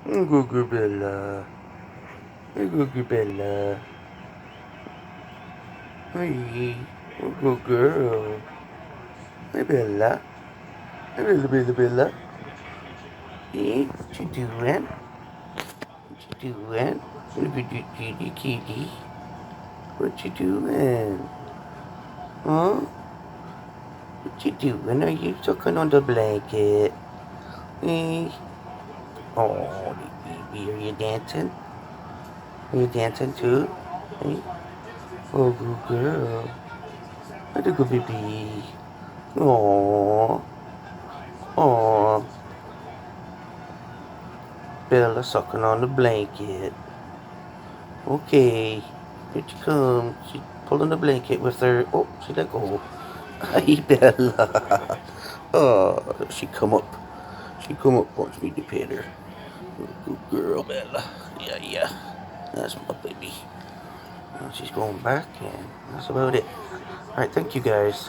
Good girl, Bella. Good girl, Bella. Hey, good girl. Hey, Bella. Hey, Bella, Bella, Bella. Hey, what you doing? What you doing? Look at you, kitty, kitty. What you doing? Huh? What you doing? Are you sucking on the blanket? Hey. Oh, baby, are you dancing? Are you dancing too? Hey. Oh, good girl. What a good baby. Aww. Aww. Bella sucking on the blanket. Okay. Here she comes. She's pulling the blanket with her. Oh, she let go. Hi, Bella. Oh, she come up. She come up, wants me to pet her. Good girl, Bella. Yeah, yeah. That's my baby. Now she's going back, and that's about it. Alright, thank you guys.